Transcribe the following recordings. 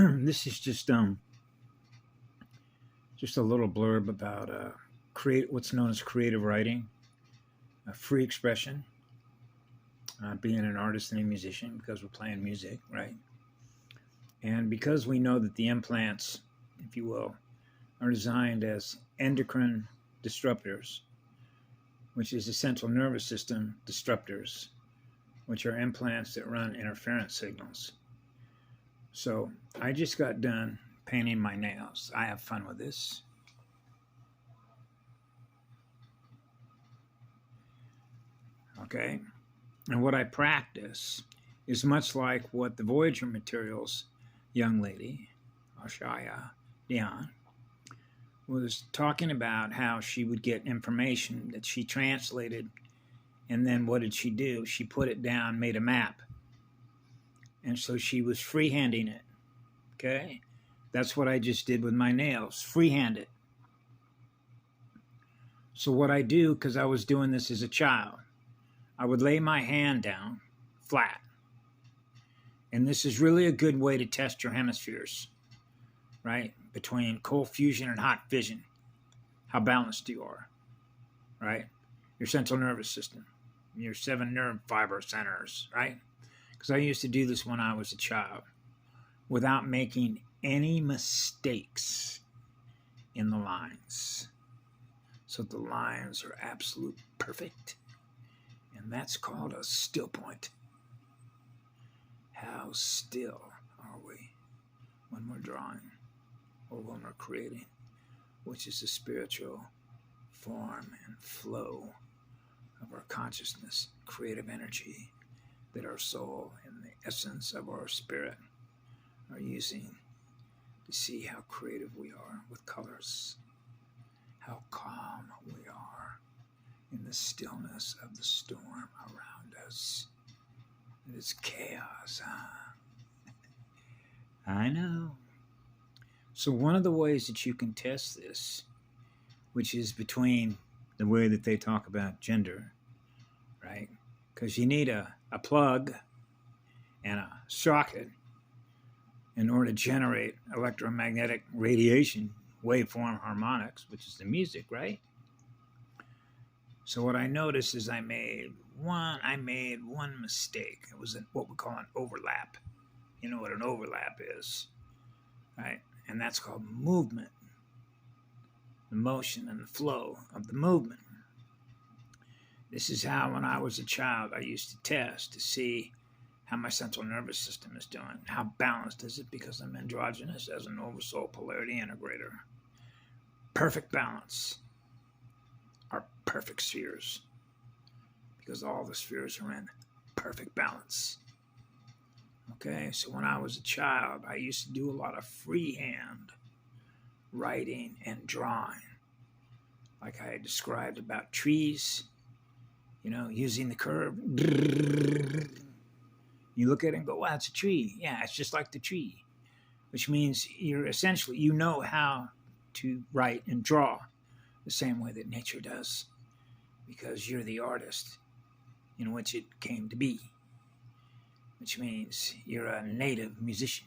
This is just a little blurb about create what's known as creative writing, free expression, being an artist and a musician because we're playing music, right? And because we know that the implants, if you will, are designed as endocrine disruptors, which is the central nervous system disruptors, which are implants that run interference signals. So I just got done painting my nails. I have fun with this. Okay. And what I practice is much like what the Voyager Materials young lady, Ashaya Dion, was talking about, how she would get information that she translated, and then what did she do? She put it down, made a map. And so she was freehanding it. Okay? That's what I just did with my nails. Freehand it. So what I do, because I was doing this as a child, I would lay my hand down flat. And this is really a good way to test your hemispheres, right? Between cold fusion and hot fission. How balanced you are, right? Your central nervous system, your 7 nerve fiber centers, right? Because I used to do this when I was a child without making any mistakes in the lines. So the lines are absolute perfect. And that's called a still point. How still are we when we're drawing or when we're creating, which is the spiritual form and flow of our consciousness, creative energy that our soul and the essence of our spirit are using to see how creative we are with colors, how calm we are in the stillness of the storm around us. It's chaos, huh? I know. So one of the ways that you can test this, which is between the way that they talk about gender, right? Because you need a plug and a socket in order to generate electromagnetic radiation waveform harmonics, which is the music, right? So what I noticed is I made one mistake. It was what we call an overlap. You know what an overlap is, right? And that's called movement. The motion and the flow of the movement. This is how, when I was a child, I used to test to see how my central nervous system is doing. How balanced is it? Because I'm androgynous as an oversoul polarity integrator. Perfect balance. Are perfect spheres. Because all the spheres are in perfect balance. Okay, so when I was a child, I used to do a lot of freehand writing and drawing. Like I described about trees, using the curve. You look at it and go, wow, it's a tree. Yeah, it's just like the tree. Which means you're essentially, you know how to write and draw the same way that nature does. Because you're the artist in which it came to be. Which means you're a native musician.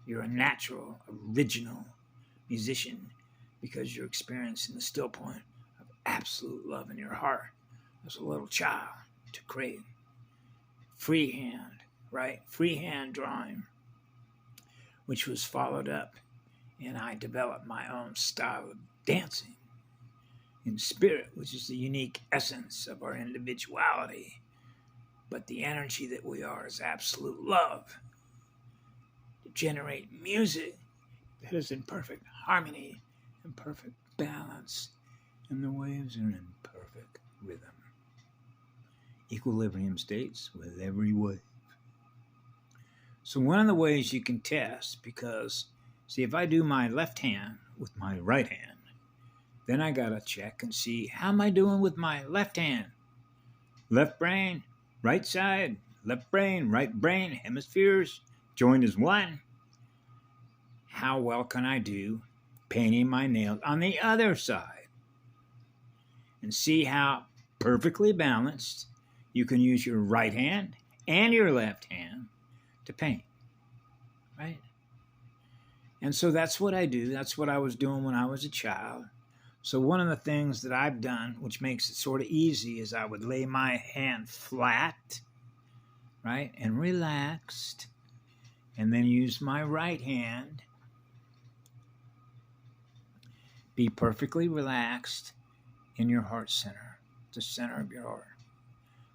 You're a natural, original musician because you're experiencing the still point of absolute love in your heart as a little child to create. Freehand, right? Freehand drawing, which was followed up, and I developed my own style of dancing in spirit, which is the unique essence of our individuality. But the energy that we are is absolute love. To generate music that is in perfect harmony and perfect balance, and the waves are in perfect rhythm. Equilibrium states with every wave. So one of the ways you can test, because, see, if I do my left hand with my right hand, then I gotta check and see, how am I doing with my left hand? Left brain, right side, left brain, right brain, hemispheres joined as one. How well can I do painting my nails on the other side? And see how perfectly balanced you can use your right hand and your left hand to paint, right? And so that's what I do. That's what I was doing when I was a child. So one of the things that I've done, which makes it sort of easy, is I would lay my hand flat, right, and relaxed, and then use my right hand, be perfectly relaxed in your heart center, the center of your heart,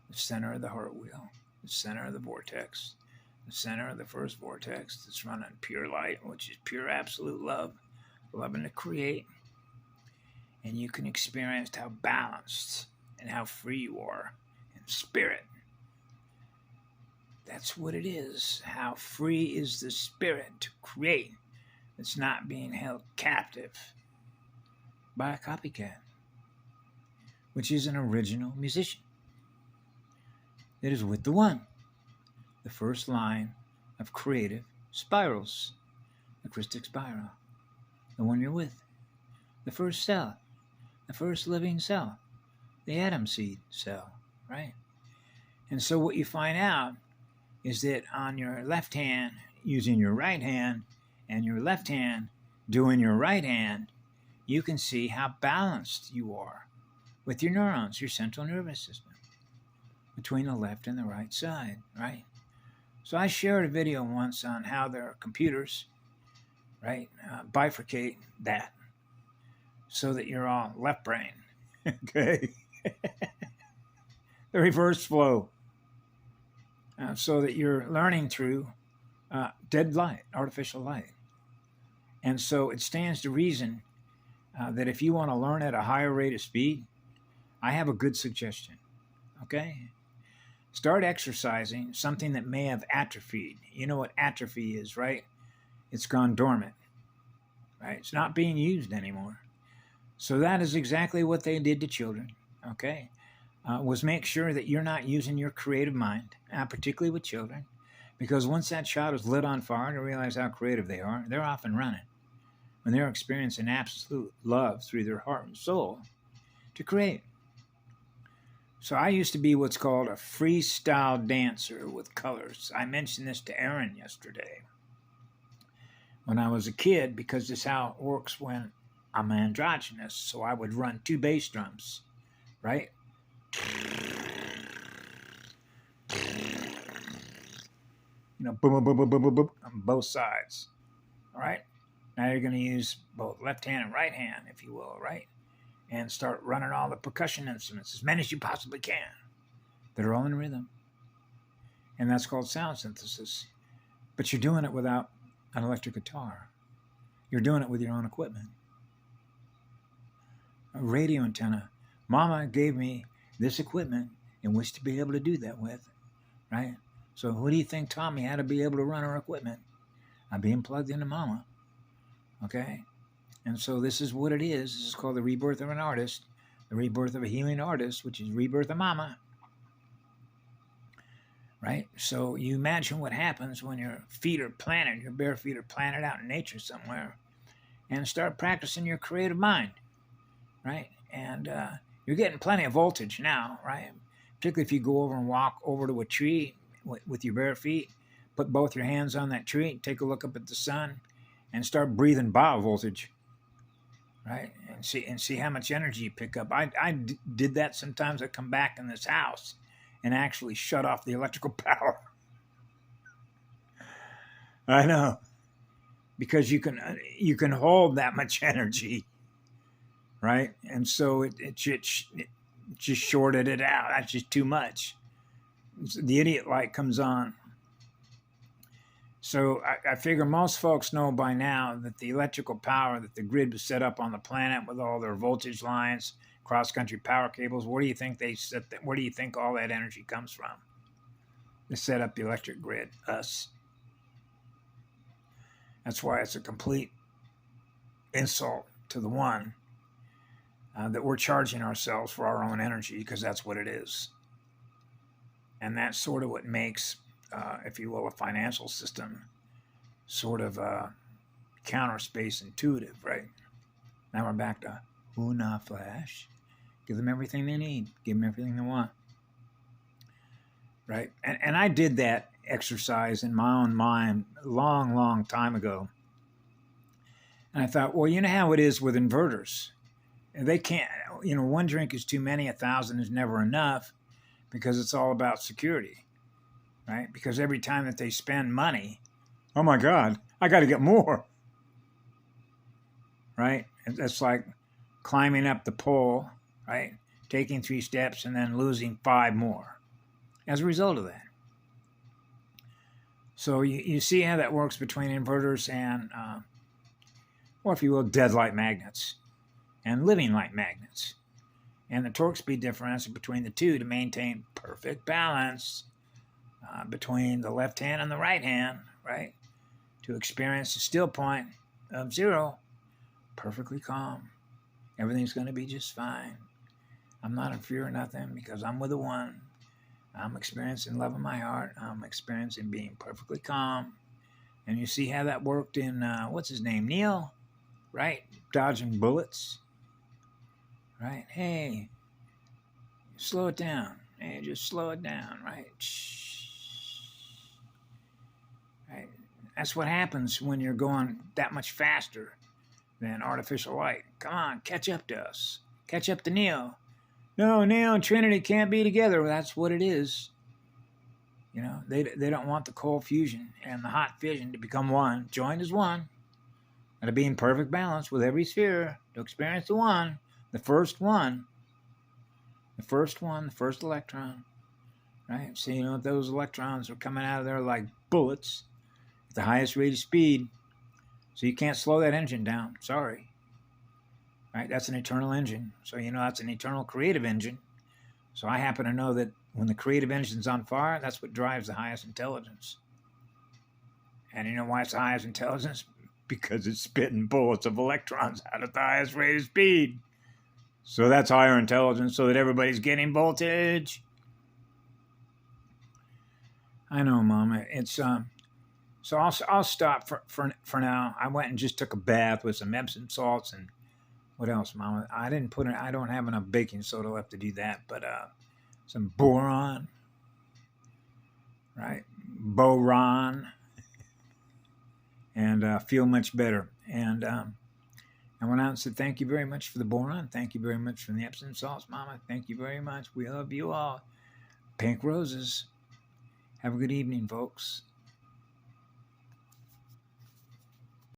the center of the heart wheel, the center of the vortex, the center of the first vortex that's running pure light, which is pure absolute love, loving to create. And you can experience how balanced and how free you are in spirit. That's what it is. How free is the spirit to create. It's not being held captive by a copycat, which is an original musician. It is with the one. The first line of creative spirals, the Christic spiral, the one you're with, the first cell, the first living cell, the atom seed cell, right? And so what you find out is that on your left hand, using your right hand, and your left hand doing your right hand, you can see how balanced you are with your neurons, your central nervous system, between the left and the right side, right? So I shared a video once on how their computers, right, bifurcate that so that you're all left brain, okay? The reverse flow, so that you're learning through dead light, artificial light. And so it stands to reason that if you want to learn at a higher rate of speed, I have a good suggestion, okay? Start exercising something that may have atrophied. You know what atrophy is, right? It's gone dormant, right? It's not being used anymore. So that is exactly what they did to children, okay? Was make sure that you're not using your creative mind, particularly with children, because once that child is lit on fire to realize how creative they are, they're off and running. When they're experiencing absolute love through their heart and soul to create. So I used to be what's called a freestyle dancer with colors. I mentioned this to Aaron yesterday. When I was a kid, because this is how it works when I'm androgynous. So I would run 2 bass drums, right? You know, boom, boom, boom, boom, boom, boom, boom, on both sides. All right? Now you're going to use both left hand and right hand, if you will, right? And start running all the percussion instruments, as many as you possibly can, that are all in rhythm. And that's called sound synthesis. But you're doing it without an electric guitar. You're doing it with your own equipment. A radio antenna. Mama gave me this equipment in which to be able to do that with, right? So who do you think taught me how to be able to run our equipment? I'm being plugged into Mama, okay? And so this is what it is. This is called the rebirth of an artist, the rebirth of a healing artist, which is rebirth of Mama, right? So you imagine what happens when your feet are planted, your bare feet are planted out in nature somewhere, and start practicing your creative mind, right? And you're getting plenty of voltage now, right? Particularly if you go over and walk over to a tree with your bare feet, put both your hands on that tree, take a look up at the sun, and start breathing bio voltage, right? And see how much energy you pick up. I did that sometimes. I come back in this house and actually shut off the electrical power. I know, because you can hold that much energy, right? And so it just shorted it out. That's just too much. The idiot light comes on. So I figure most folks know by now that the electrical power that the grid was set up on the planet with all their voltage lines, cross-country power cables, where do you think they set that? Where do you think all that energy comes from? They set up the electric grid, us. That's why it's a complete insult to the one that we're charging ourselves for our own energy, because that's what it is. And that's sort of what makes, if you will, a financial system sort of counter space intuitive, right? Now we're back to Una Flash. Give them everything they need. Give them everything they want. Right? And I did that exercise in my own mind a long, long time ago. And I thought, well, you know how it is with inverters. They can't, one drink is too many, 1,000 is never enough, because it's all about security, right? Because every time that they spend money, oh my God, I got to get more, right? It's like climbing up the pole, right? Taking 3 steps and then losing 5 more as a result of that. So you see how that works between inverters and, or if you will, dead light magnets and living light magnets. And the torque speed differential between the two to maintain perfect balance between the left hand and the right hand, right? To experience the still point of 0, perfectly calm. Everything's going to be just fine. I'm not in fear of nothing because I'm with the one. I'm experiencing love in my heart. I'm experiencing being perfectly calm. And you see how that worked in, what's his name, Neo, right? Dodging bullets, right? Hey, slow it down. Hey, just slow it down, right? Shh. Right? That's what happens when you're going that much faster than artificial light. Come on, catch up to us. Catch up to Neo. No, Neo and Trinity can't be together. That's what it is. They don't want the cold fusion and the hot fission to become one. Joined as one. And to be in perfect balance with every sphere to experience the one. The first one. The first one, the first electron. Right? So those electrons are coming out of there like bullets at the highest rate of speed. So you can't slow that engine down. Sorry. Right? That's an eternal engine. So that's an eternal creative engine. So I happen to know that when the creative engine's on fire, that's what drives the highest intelligence. And you know why it's the highest intelligence? Because it's spitting bullets of electrons out at the highest rate of speed. So that's higher intelligence, so that everybody's getting voltage. I know, Mom. It's so I'll stop for now. I went and just took a bath with some Epsom salts and what else, Mama? I don't have enough baking soda left to do that, but some boron, right? Boron, and feel much better. And I went out and said, thank you very much for the boron. Thank you very much for the Epsom salts, Mama. Thank you very much. We love you all. Pink roses. Have a good evening, folks.